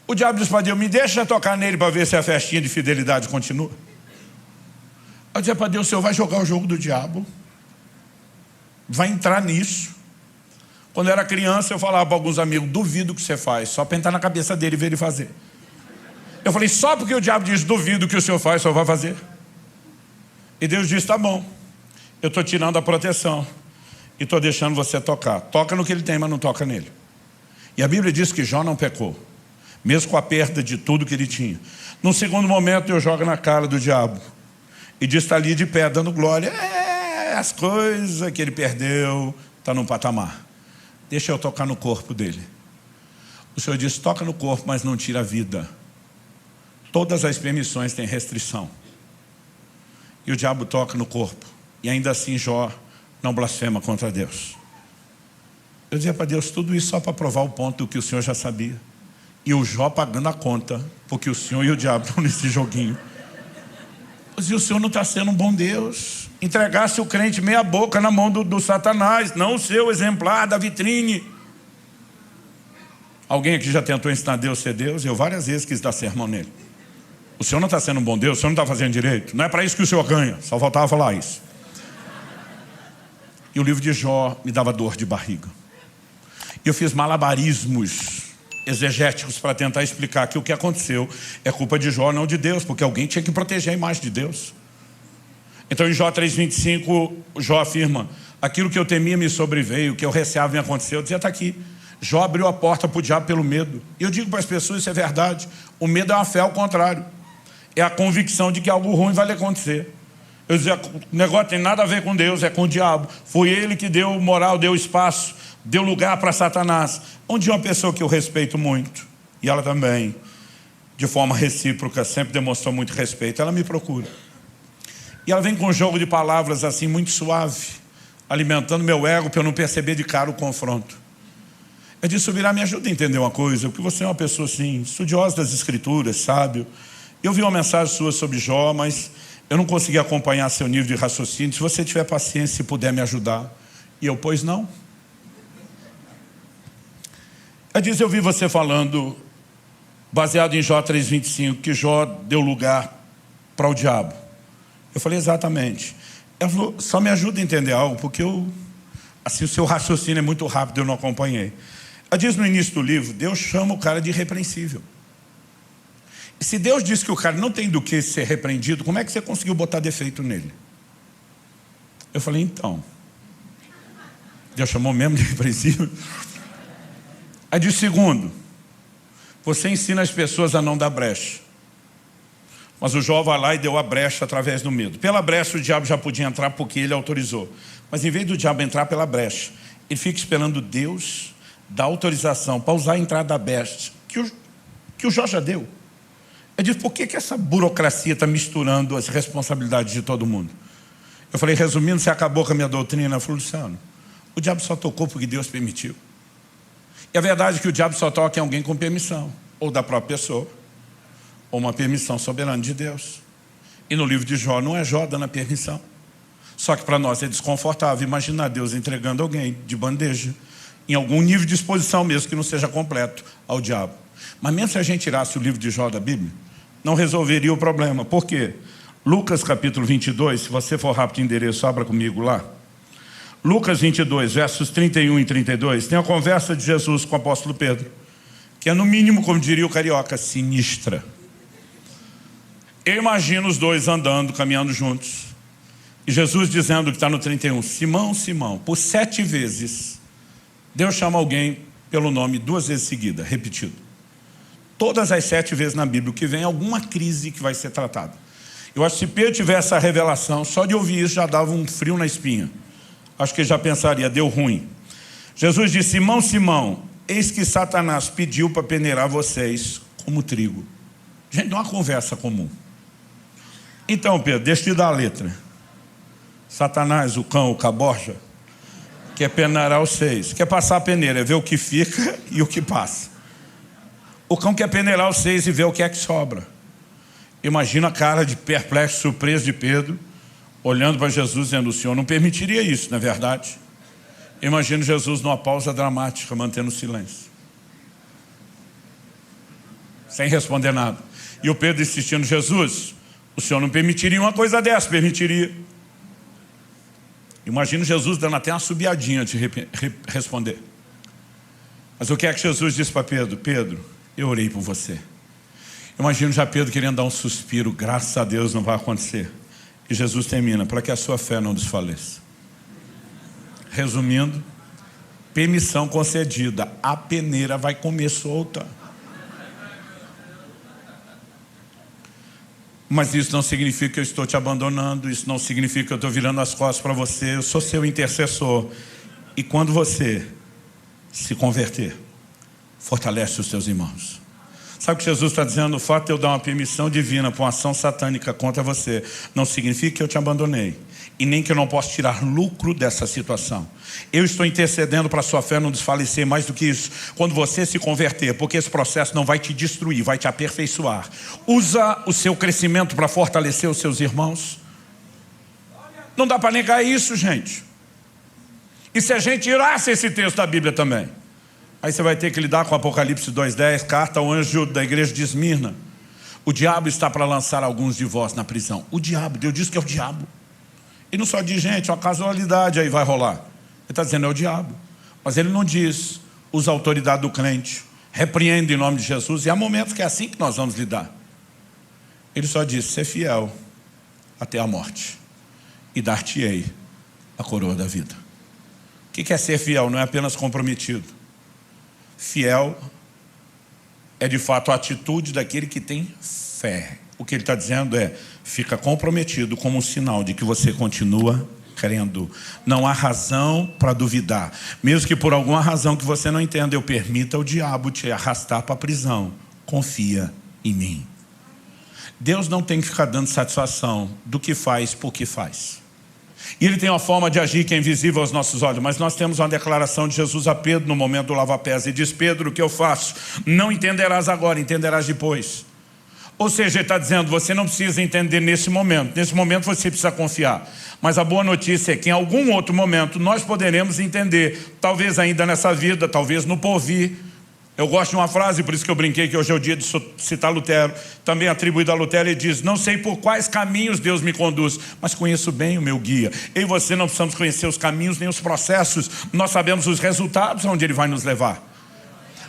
O diabo diz para Deus, me deixa tocar nele para ver se a festinha de fidelidade continua. Eu dizia para Deus, o Senhor vai jogar o jogo do diabo? Vai entrar nisso? Quando eu era criança, eu falava para alguns amigos, duvido que você faz, só para entrar na cabeça dele e ver ele fazer. Eu falei, só porque o diabo diz, duvido que o senhor faz, o senhor vai fazer. E Deus disse, tá bom, eu estou tirando a proteção e estou deixando você tocar. Toca no que ele tem, mas não toca nele. E a Bíblia diz que Jó não pecou, mesmo com a perda de tudo que ele tinha. Num segundo momento, eu jogo na cara do diabo e diz, está ali de pé, dando glória. As coisas que ele perdeu, está num patamar. Deixa eu tocar no corpo dele. O Senhor diz, toca no corpo, mas não tira a vida. Todas as permissões têm restrição. E o diabo toca no corpo. E ainda assim Jó não blasfema contra Deus. Eu dizia para Deus, tudo isso só para provar o ponto que o Senhor já sabia. E o Jó pagando a conta, porque o Senhor e o diabo estão nesse joguinho. Eu dizia, o Senhor não está sendo um bom Deus. Entregasse o crente meia boca na mão do Satanás, não o seu exemplar da vitrine. Alguém aqui já tentou ensinar Deus a ser Deus? Eu várias vezes quis dar sermão nele. O Senhor não está sendo um bom Deus, o Senhor não está fazendo direito. Não é para isso que o Senhor ganha, só faltava falar isso. E o livro de Jó me dava dor de barriga. E eu fiz malabarismos exegéticos para tentar explicar que o que aconteceu é culpa de Jó, não de Deus, porque alguém tinha que proteger a imagem de Deus. Então em Jó 3,25, Jó afirma, aquilo que eu temia me sobreveio, o que eu receava me aconteceu. Eu dizia, está aqui. Jó abriu a porta para o diabo pelo medo. E eu digo para as pessoas, isso é verdade. O medo é uma fé ao contrário. É a convicção de que algo ruim vai lhe acontecer. Eu dizia, o negócio tem nada a ver com Deus, é com o diabo. Foi ele que deu moral, deu espaço, deu lugar para Satanás. Onde uma pessoa que eu respeito muito, e ela também, de forma recíproca, sempre demonstrou muito respeito, ela me procura. E ela vem com um jogo de palavras assim, muito suave, alimentando meu ego para eu não perceber de cara o confronto. Eu disse, Subirá, me ajuda a entender uma coisa, porque você é uma pessoa assim, estudiosa das escrituras, sábio. Eu vi uma mensagem sua sobre Jó, mas eu não consegui acompanhar seu nível de raciocínio. Se você tiver paciência e puder me ajudar. E eu, pois não. Eu disse, eu vi você falando, baseado em Jó 3,25, que Jó deu lugar para o diabo. Eu falei, exatamente. Ela falou, só me ajuda a entender algo, porque assim, o seu raciocínio é muito rápido, eu não acompanhei. Ela diz no início do livro, Deus chama o cara de irrepreensível. E se Deus diz que o cara não tem do que ser repreendido, como é que você conseguiu botar defeito nele? Eu falei, então, Deus chamou mesmo de irrepreensível? Aí diz, segundo, você ensina as pessoas a não dar brecha. Mas o Jó vai lá e deu a brecha através do medo. Pela brecha o diabo já podia entrar porque ele autorizou. Mas em vez do diabo entrar pela brecha, ele fica esperando Deus dar autorização para usar a entrada da brecha que o Jó já deu. Ele diz, por que essa burocracia está misturando as responsabilidades de todo mundo? Eu falei, resumindo, você acabou com a minha doutrina. Eu falei, Luciano, o diabo só tocou porque Deus permitiu. E a verdade é que o diabo só toca em alguém com permissão, ou da própria pessoa, ou uma permissão soberana de Deus. E no livro de Jó, não é Jó dando a permissão. Só que para nós é desconfortável imaginar Deus entregando alguém de bandeja, em algum nível de exposição mesmo, que não seja completo, ao diabo. Mas mesmo se a gente tirasse o livro de Jó da Bíblia, não resolveria o problema. Por quê? Lucas capítulo 22, se você for rápido de endereço, abra comigo lá. Lucas 22, versos 31 e 32, tem a conversa de Jesus com o apóstolo Pedro, que é no mínimo, como diria o carioca, sinistra. Eu imagino os dois andando, caminhando juntos. E Jesus dizendo que está no 31, Simão, Simão, por 7 vezes, Deus chama alguém pelo nome 2 vezes seguida, repetido. Todas as 7 vezes na Bíblia, que vem alguma crise que vai ser tratada. Eu acho que se Pedro tivesse essa revelação, só de ouvir isso já dava um frio na espinha. Acho que ele já pensaria, deu ruim. Jesus disse, Simão, Simão, eis que Satanás pediu para peneirar vocês como trigo. Gente, não é uma conversa comum. Então, Pedro, deixa eu te dar a letra. Satanás, o cão, o caborja, quer peneirar vocês. Quer passar a peneira, é ver o que fica e o que passa. O cão quer peneirar os 6 e ver o que é que sobra. Imagina a cara de perplexo, surpreso de Pedro, olhando para Jesus dizendo: o Senhor não permitiria isso, não é verdade? Imagina Jesus numa pausa dramática, mantendo silêncio, sem responder nada. E o Pedro insistindo: Jesus, o Senhor não permitiria uma coisa dessa? Permitiria. Imagina Jesus dando até uma subiadinha de responder. Mas o que é que Jesus disse para Pedro? Pedro, eu orei por você. Imagino já Pedro querendo dar um suspiro: graças a Deus não vai acontecer. E Jesus termina: para que a sua fé não desfaleça. Resumindo, permissão concedida, a peneira vai comer solta. Mas isso não significa que eu estou te abandonando, isso não significa que eu estou virando as costas para você. Eu sou seu intercessor. E quando você se converter, fortalece os seus irmãos. Sabe o que Jesus está dizendo? O fato de eu dar uma permissão divina para uma ação satânica contra você não significa que eu te abandonei, e nem que eu não possa tirar lucro dessa situação. Eu estou intercedendo para a sua fé não desfalecer. Mais do que isso, quando você se converter, porque esse processo não vai te destruir, vai te aperfeiçoar. Usa o seu crescimento para fortalecer os seus irmãos. Não dá para negar isso, gente. E se a gente tirasse esse texto da Bíblia também, aí você vai ter que lidar com Apocalipse 2:10, carta ao anjo da igreja de Esmirna. O diabo está para lançar alguns de vós na prisão. O diabo, Deus diz que é o diabo. Ele não só diz: gente, uma casualidade aí vai rolar. Ele está dizendo: é o diabo. Mas ele não diz: usa a autoridade do crente, repreende em nome de Jesus. E há momentos que é assim que nós vamos lidar. Ele só diz: ser fiel até a morte, e dar-te-ei a coroa da vida. O que é ser fiel? Não é apenas comprometido. Fiel é de fato a atitude daquele que tem fé. O que ele está dizendo é: fica comprometido como um sinal de que você continua crendo. Não há razão para duvidar. Mesmo que por alguma razão que você não entenda, eu permita o diabo te arrastar para a prisão. Confia em mim. Deus não tem que ficar dando satisfação do que faz por que faz. E Ele tem uma forma de agir que é invisível aos nossos olhos. Mas nós temos uma declaração de Jesus a Pedro no momento do lava-pés. E diz: Pedro, o que eu faço? Não entenderás agora, entenderás depois. Ou seja, Ele está dizendo: você não precisa entender nesse momento. Nesse momento você precisa confiar. Mas a boa notícia é que em algum outro momento nós poderemos entender. Talvez ainda nessa vida, talvez no porvir. Eu gosto de uma frase, por isso que eu brinquei que hoje é o dia de citar Lutero, também atribuído a Lutero. Ele diz: não sei por quais caminhos Deus me conduz, mas conheço bem o meu guia. Eu e você não precisamos conhecer os caminhos nem os processos, nós sabemos os resultados onde Ele vai nos levar.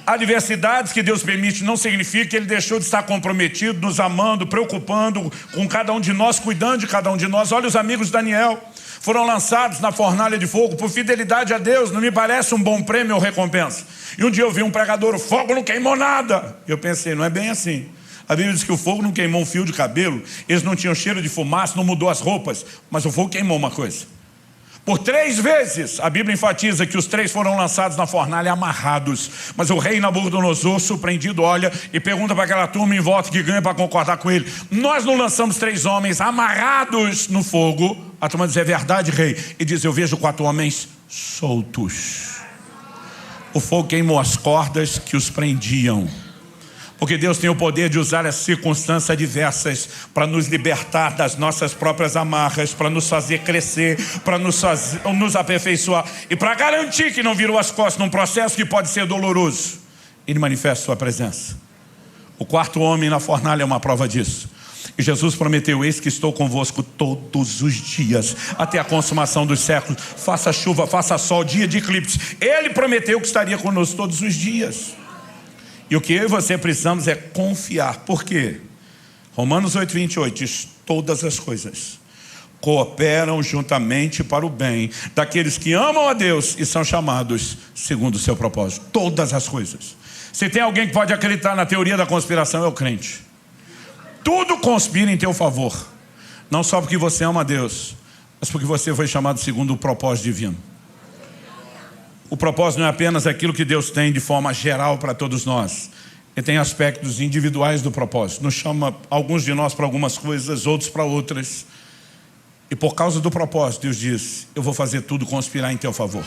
Adversidades que Deus permite não significa que Ele deixou de estar comprometido, nos amando, preocupando com cada um de nós, cuidando de cada um de nós. Olha os amigos de Daniel, foram lançados na fornalha de fogo por fidelidade a Deus. Não me parece um bom prêmio ou recompensa. E um dia eu vi um pregador: o fogo não queimou nada. Eu pensei: não é bem assim. A Bíblia diz que o fogo não queimou um fio de cabelo, eles não tinham cheiro de fumaça, não mudou as roupas, mas o fogo queimou uma coisa. Por 3 vezes a Bíblia enfatiza que os 3 foram lançados na fornalha amarrados. Mas o rei Nabucodonosor, surpreendido, olha e pergunta para aquela turma em volta que ganha para concordar com ele: nós não lançamos 3 homens amarrados no fogo? A turma diz: é verdade, rei. E diz: eu vejo 4 homens soltos. O fogo queimou as cordas que os prendiam. Porque Deus tem o poder de usar as circunstâncias adversas para nos libertar das nossas próprias amarras, para nos fazer crescer, para nos aperfeiçoar e para garantir que não virou as costas num processo que pode ser doloroso. Ele manifesta sua presença. O 4º homem na fornalha é uma prova disso. E Jesus prometeu: eis que estou convosco todos os dias, até a consumação dos séculos. Faça chuva, faça sol, dia de eclipse. Ele prometeu que estaria conosco todos os dias. E o que eu e você precisamos é confiar. Por quê? Romanos 8:28 diz: todas as coisas cooperam juntamente para o bem daqueles que amam a Deus e são chamados segundo o seu propósito. Todas as coisas. Se tem alguém que pode acreditar na teoria da conspiração, é o crente. Tudo conspira em teu favor. Não só porque você ama a Deus, mas porque você foi chamado segundo o propósito divino. O propósito não é apenas aquilo que Deus tem de forma geral para todos nós. Ele tem aspectos individuais do propósito. Nos chama alguns de nós para algumas coisas, outros para outras. E por causa do propósito, Deus diz: eu vou fazer tudo conspirar em teu favor.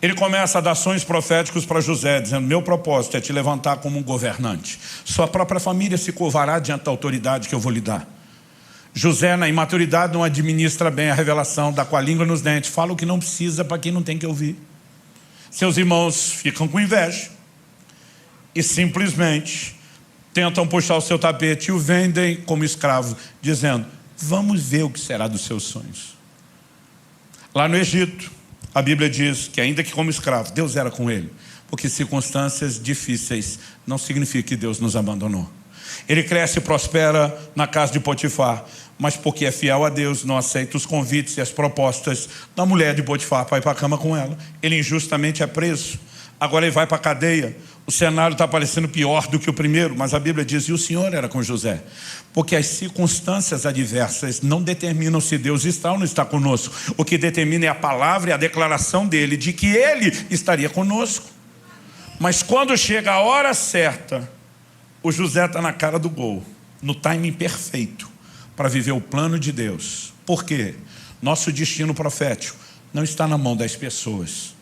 Ele começa a dar sonhos proféticos para José, dizendo: meu propósito é te levantar como um governante. Sua própria família se curvará diante da autoridade que eu vou lhe dar. José, na imaturidade, não administra bem a revelação, dá com a língua nos dentes, fala o que não precisa para quem não tem que ouvir. Seus irmãos ficam com inveja e simplesmente tentam puxar o seu tapete e o vendem como escravo, dizendo: vamos ver o que será dos seus sonhos. Lá no Egito, a Bíblia diz que ainda que como escravo, Deus era com ele, porque circunstâncias difíceis não significa que Deus nos abandonou. Ele cresce e prospera na casa de Potifar, mas porque é fiel a Deus, não aceita os convites e as propostas da mulher de Potifar para ir para a cama com ela. Ele injustamente é preso. Agora ele vai para a cadeia. O cenário está parecendo pior do que o primeiro, mas a Bíblia diz: e o Senhor era com José. Porque as circunstâncias adversas não determinam se Deus está ou não está conosco. O que determina é a palavra e a declaração dele de que ele estaria conosco. Mas quando chega a hora certa, o José está na cara do gol, no timing perfeito, para viver o plano de Deus. Por quê? Nosso destino profético não está na mão das pessoas,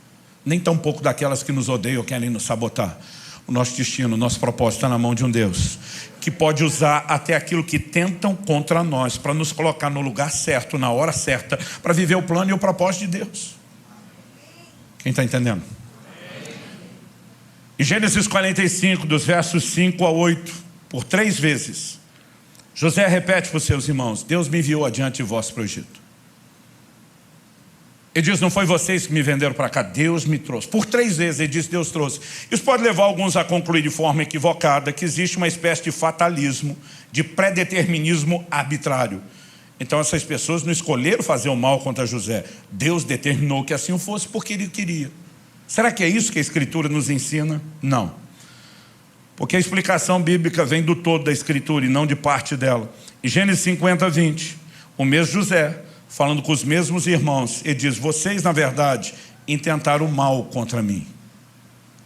nem tampouco daquelas que nos odeiam ou querem nos sabotar. O nosso destino, o nosso propósito está na mão de um Deus que pode usar até aquilo que tentam contra nós para nos colocar no lugar certo, na hora certa, para viver o plano e o propósito de Deus. Quem está entendendo? Em Gênesis 45, dos versos 5 a 8, por 3 vezes, José repete para os seus irmãos: Deus me enviou adiante de vós para o Egito. Ele diz: não foi vocês que me venderam para cá, Deus me trouxe. Por 3 vezes ele diz: Deus trouxe. Isso pode levar alguns a concluir de forma equivocada que existe uma espécie de fatalismo, de predeterminismo arbitrário. Então essas pessoas não escolheram fazer o mal contra José. Deus determinou que assim fosse porque ele queria. Será que é isso que a Escritura nos ensina? Não. Porque a explicação bíblica vem do todo da Escritura e não de parte dela. Em Gênesis 50, 20, o mesmo José, falando com os mesmos irmãos, ele diz: vocês, na verdade, intentaram o mal contra mim.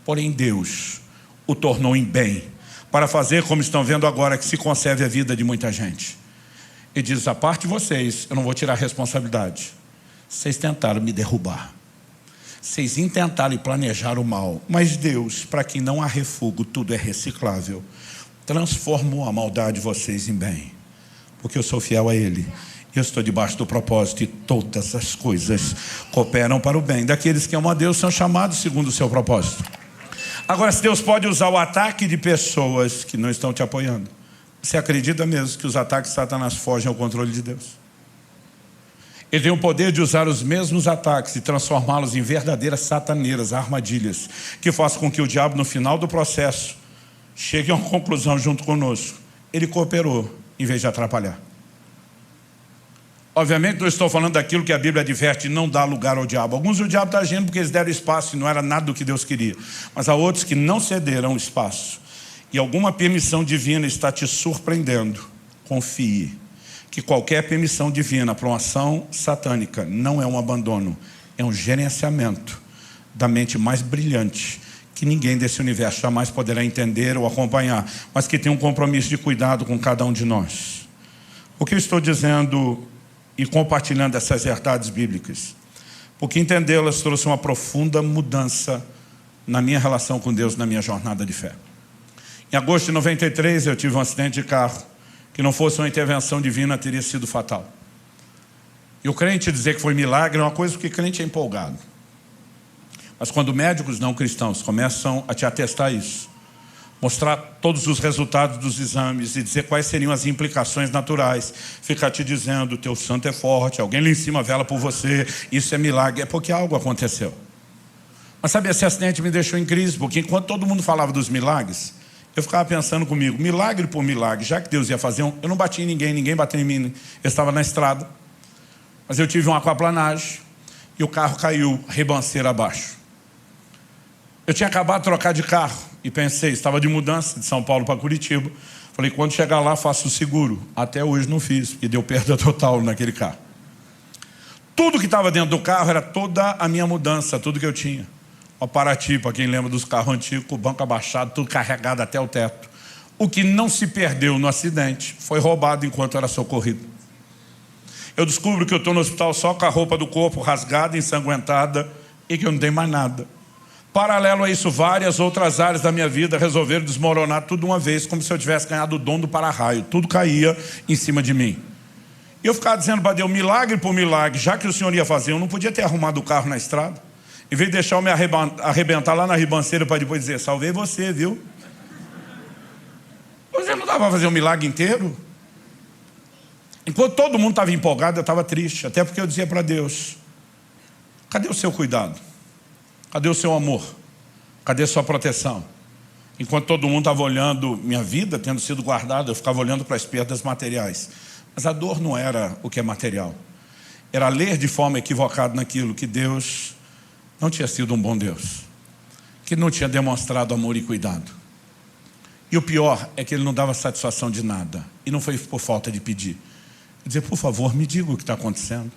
Porém, Deus o tornou em bem, para fazer, como estão vendo agora, que se conserve a vida de muita gente. Ele diz: a parte de vocês, eu não vou tirar a responsabilidade. Vocês tentaram me derrubar. Vocês intentaram e planejaram o mal, mas Deus, para quem não há refúgio, tudo é reciclável, transformou a maldade de vocês em bem, porque eu sou fiel a Ele. Eu estou debaixo do propósito e todas as coisas cooperam para o bem daqueles que amam a Deus, são chamados segundo o seu propósito. Agora, se Deus pode usar o ataque de pessoas que não estão te apoiando, você acredita mesmo que os ataques de Satanás fogem ao controle de Deus? Ele tem o poder de usar os mesmos ataques e transformá-los em verdadeiras sataneiras, armadilhas, que façam com que o diabo, no final do processo, chegue a uma conclusão junto conosco. Ele cooperou em vez de atrapalhar. Obviamente não estou falando daquilo que a Bíblia adverte: não dá lugar ao diabo. Alguns o diabo está agindo porque eles deram espaço e não era nada do que Deus queria. Mas há outros que não cederam espaço. E alguma permissão divina está te surpreendendo. Confie que qualquer permissão divina para uma ação satânica não é um abandono, é um gerenciamento da mente mais brilhante que ninguém desse universo jamais poderá entender ou acompanhar, mas que tem um compromisso de cuidado com cada um de nós. O que eu estou dizendo e compartilhando essas verdades bíblicas, porque entendê-las trouxe uma profunda mudança na minha relação com Deus, na minha jornada de fé. Em agosto de 93 eu tive um acidente de carro que não fosse uma intervenção divina teria sido fatal. E o crente dizer que foi milagre é uma coisa, porque crente é empolgado. Mas quando médicos não cristãos começam a te atestar isso, mostrar todos os resultados dos exames e dizer quais seriam as implicações naturais, ficar te dizendo: teu santo é forte, alguém lá em cima vela por você, isso é milagre, é porque algo aconteceu. Mas sabe, esse acidente me deixou em crise, porque enquanto todo mundo falava dos milagres, eu ficava pensando comigo: milagre por milagre, já que Deus ia fazer eu não bati em ninguém, ninguém bateu em mim, eu estava na estrada, mas eu tive uma aquaplanagem e o carro caiu ribanceira abaixo. Eu tinha acabado de trocar de carro e pensei, estava de mudança de São Paulo para Curitiba, falei: quando chegar lá faço o seguro. Até hoje não fiz, porque deu perda total naquele carro. Tudo que estava dentro do carro era toda a minha mudança, tudo que eu tinha. O Paraty, para quem lembra dos carros antigos, com o banco abaixado, tudo carregado até o teto. O que não se perdeu no acidente foi roubado enquanto era socorrido. Eu descubro que eu estou no hospital só com a roupa do corpo rasgada, ensanguentada, e que eu não tenho mais nada. Paralelo a isso, várias outras áreas da minha vida resolveram desmoronar tudo de uma vez, como se eu tivesse ganhado o dom do para-raio. Tudo caía em cima de mim. E eu ficava dizendo para Deus, milagre por milagre, já que o Senhor ia fazer, eu não podia ter arrumado o carro na estrada. Em vez de deixar eu me arrebentar lá na ribanceira para depois dizer, salvei você, viu? Você não dava para fazer um milagre inteiro? Enquanto todo mundo estava empolgado, eu estava triste. Até porque eu dizia para Deus, cadê o seu cuidado? Cadê o seu amor? Cadê a sua proteção? Enquanto todo mundo estava olhando minha vida, tendo sido guardada, eu ficava olhando para as perdas materiais. Mas a dor não era o que é material. Era ler de forma equivocada naquilo que Deus não tinha sido um bom Deus. Que não tinha demonstrado amor e cuidado. E o pior é que Ele não dava satisfação de nada. E não foi por falta de pedir. Dizer, por favor, me diga o que está acontecendo.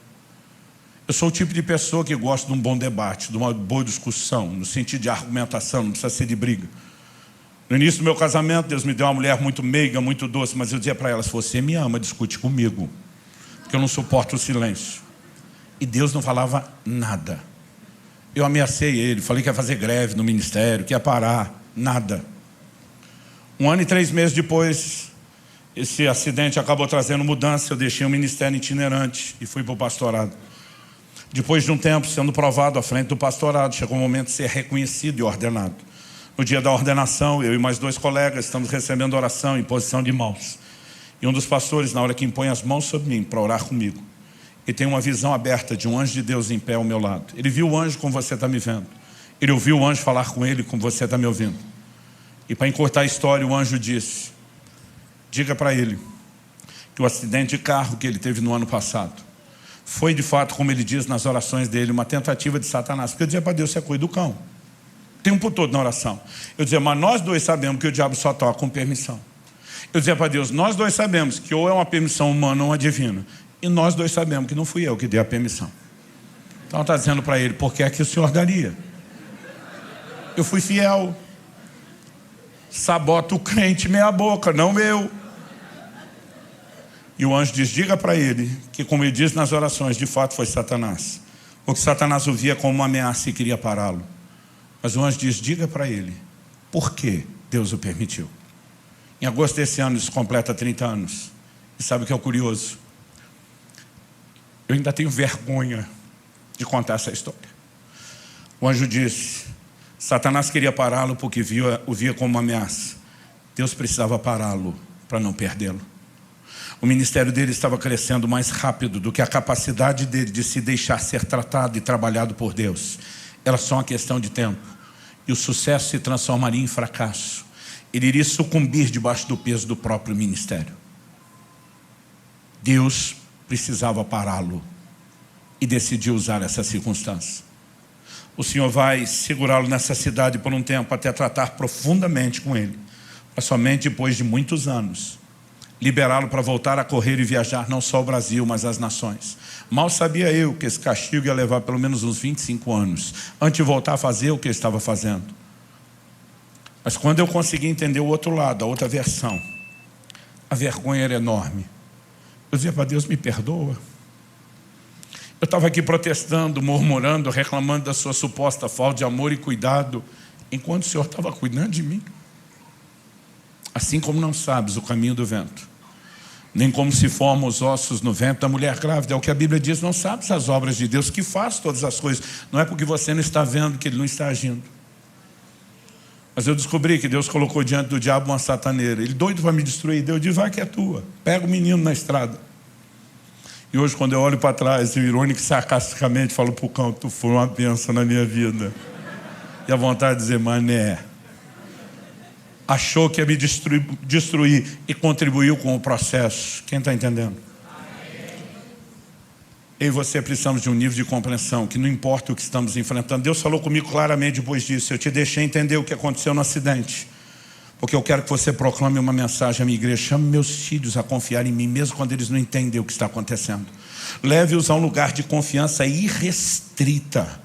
Eu sou o tipo de pessoa que gosta de um bom debate, de uma boa discussão, no sentido de argumentação, não precisa ser de briga. No início do meu casamento, Deus me deu uma mulher muito meiga, muito doce, mas eu dizia para ela, se você me ama, discute comigo, porque eu não suporto o silêncio. E Deus não falava nada. Eu ameacei ele, falei que ia fazer greve no ministério, que ia parar, nada. 1 ano e 3 meses depois, esse acidente acabou trazendo mudança, eu deixei o ministério itinerante e fui para o pastorado. Depois de um tempo, sendo provado à frente do pastorado, chegou o momento de ser reconhecido e ordenado. No dia da ordenação, eu e mais 2 colegas estamos recebendo oração em posição de mãos. E um dos pastores, na hora que impõe as mãos sobre mim para orar comigo, ele tem uma visão aberta de um anjo de Deus em pé ao meu lado. Ele viu o anjo como você está me vendo. Ele ouviu o anjo falar com ele como você está me ouvindo. E para encurtar a história, o anjo disse, diga para ele que o acidente de carro que ele teve no ano passado foi de fato, como ele diz nas orações dele, uma tentativa de Satanás. Porque eu dizia para Deus, você cuida do cão. O tempo todo na oração. Eu dizia, mas nós 2 sabemos que o diabo só toca com permissão. Eu dizia para Deus, nós 2 sabemos que ou é uma permissão humana ou uma divina. E nós 2 sabemos que não fui eu que dei a permissão. Então está dizendo para ele, por que é que o Senhor daria? Eu fui fiel. Sabota o crente meia boca, não eu. E o anjo diz, diga para ele que, como ele diz nas orações, de fato foi Satanás. Porque Satanás o via como uma ameaça e queria pará-lo. Mas o anjo diz, diga para ele, por que Deus o permitiu? Em agosto desse ano, isso completa 30 anos. E sabe o que é o curioso? Eu ainda tenho vergonha de contar essa história. O anjo disse, Satanás queria pará-lo porque o via como uma ameaça. Deus precisava pará-lo para não perdê-lo. O ministério dele estava crescendo mais rápido do que a capacidade dele de se deixar ser tratado e trabalhado por Deus. Era só uma questão de tempo. E o sucesso se transformaria em fracasso. Ele iria sucumbir debaixo do peso do próprio ministério. Deus precisava pará-lo e decidiu usar essa circunstância. O Senhor vai segurá-lo nessa cidade por um tempo até tratar profundamente com ele. Mas somente depois de muitos anos liberá-lo para voltar a correr e viajar não só o Brasil, mas as nações. Mal sabia eu que esse castigo ia levar pelo menos uns 25 anos, antes de voltar a fazer o que eu estava fazendo. Mas quando eu consegui entender o outro lado, a outra versão, a vergonha era enorme. Eu dizia para Deus, me perdoa. Eu estava aqui protestando, murmurando, reclamando da sua suposta falta de amor e cuidado, enquanto o Senhor estava cuidando de mim. Assim como não sabes o caminho do vento, nem como se formam os ossos no ventre da mulher grávida. É o que a Bíblia diz, não sabes as obras de Deus, que faz todas as coisas. Não é porque você não está vendo que Ele não está agindo. Mas eu descobri que Deus colocou diante do diabo uma sataneira. Ele doido para me destruir. Deus diz, vai que é tua. Pega o menino na estrada. E hoje, quando eu olho para trás, eu irônico e sarcasticamente falo para o cão, tu foi uma bênção na minha vida. E a vontade de dizer, mané. Achou que ia me destruir e contribuiu com o processo. Quem está entendendo? Eu e você precisamos de um nível de compreensão que não importa o que estamos enfrentando. Deus falou comigo claramente depois disso. Eu te deixei entender o que aconteceu no acidente, porque eu quero que você proclame uma mensagem à minha igreja. Chame meus filhos a confiar em mim, mesmo quando eles não entendem o que está acontecendo. Leve-os a um lugar de confiança irrestrita.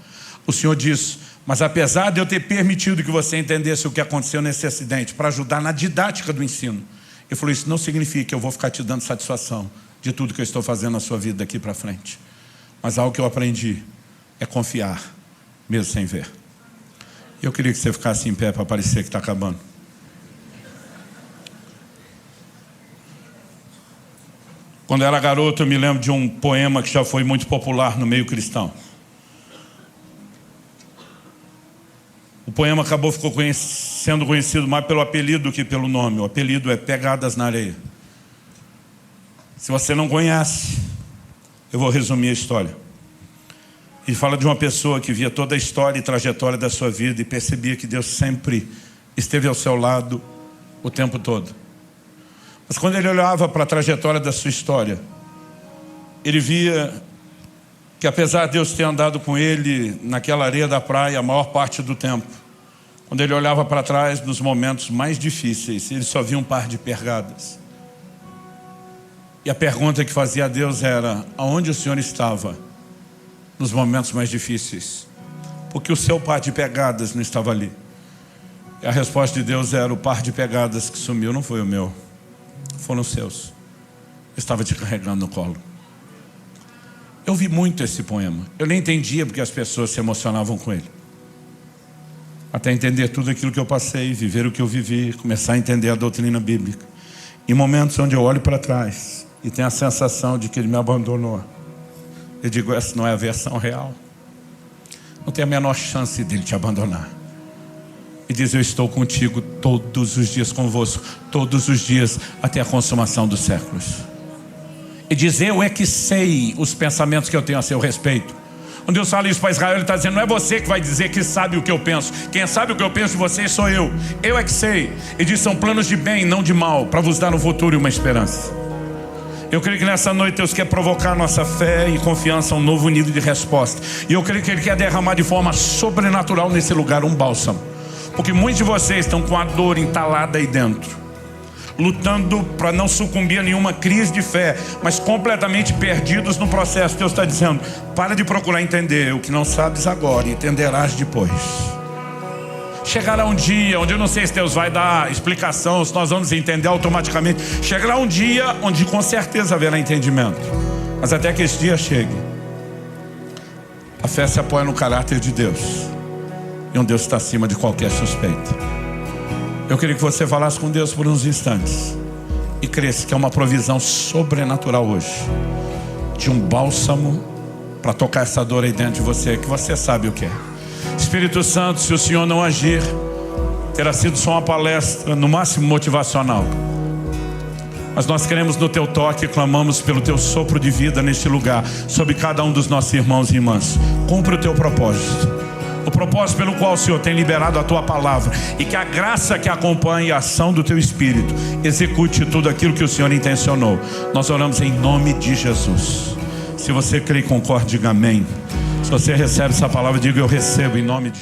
O Senhor diz, mas apesar de eu ter permitido que você entendesse o que aconteceu nesse acidente, para ajudar na didática do ensino, ele falou, isso não significa que eu vou ficar te dando satisfação de tudo que eu estou fazendo na sua vida daqui para frente. Mas algo que eu aprendi é confiar mesmo sem ver. Eu queria que você ficasse em pé para parecer que está acabando. Quando eu era garoto, eu me lembro de um poema que já foi muito popular no meio cristão. O poema ficou sendo conhecido mais pelo apelido do que pelo nome. O apelido é Pegadas na Areia. Se você não conhece, eu vou resumir a história. Ele fala de uma pessoa que via toda a história e trajetória da sua vida e percebia que Deus sempre esteve ao seu lado o tempo todo. Mas quando ele olhava para a trajetória da sua história, ele via que apesar de Deus ter andado com ele naquela areia da praia a maior parte do tempo, quando ele olhava para trás nos momentos mais difíceis, ele só via um par de pegadas. E a pergunta que fazia a Deus era: aonde o Senhor estava nos momentos mais difíceis? Porque o seu par de pegadas não estava ali. E a resposta de Deus era: o par de pegadas que sumiu não foi o meu, foram os seus. Eu estava te carregando no colo. Eu vi muito esse poema. Eu nem entendia porque as pessoas se emocionavam com ele. Até entender tudo aquilo que eu passei, viver o que eu vivi, começar a entender a doutrina bíblica. Em momentos onde eu olho para trás e tenho a sensação de que ele me abandonou, eu digo: essa não é a versão real. Não tem a menor chance dele te abandonar. E diz: eu estou contigo todos os dias, convosco, todos os dias, até a consumação dos séculos. E diz: eu é que sei os pensamentos que eu tenho a seu respeito. Quando Deus fala isso para Israel, Ele está dizendo: não é você que vai dizer que sabe o que eu penso. Quem sabe o que eu penso de vocês sou eu. Eu é que sei. Ele diz: são planos de bem, não de mal, para vos dar um futuro e uma esperança. Eu creio que nessa noite Deus quer provocar nossa fé e confiança a um novo nível de resposta. E eu creio que Ele quer derramar de forma sobrenatural nesse lugar um bálsamo. Porque muitos de vocês estão com a dor entalada aí dentro, lutando para não sucumbir a nenhuma crise de fé, mas completamente perdidos no processo. Deus está dizendo: para de procurar entender o que não sabes agora, entenderás depois. Chegará um dia onde eu não sei se Deus vai dar explicação, se nós vamos entender automaticamente. Chegará um dia onde com certeza haverá entendimento. Mas até que esse dia chegue, a fé se apoia no caráter de Deus, e um Deus está acima de qualquer suspeita. Eu queria que você falasse com Deus por uns instantes e cresce que é uma provisão sobrenatural hoje, de um bálsamo para tocar essa dor aí dentro de você, que você sabe o que é. Espírito Santo, se o Senhor não agir, terá sido só uma palestra, no máximo motivacional. Mas nós queremos no teu toque e clamamos pelo teu sopro de vida neste lugar, sobre cada um dos nossos irmãos e irmãs. Cumpre o teu propósito. O propósito pelo qual o Senhor tem liberado a tua palavra, e que a graça que acompanhe a ação do teu Espírito execute tudo aquilo que o Senhor intencionou. Nós oramos em nome de Jesus. Se você crê e concorda, diga amém. Se você recebe essa palavra, diga: eu recebo em nome de Jesus.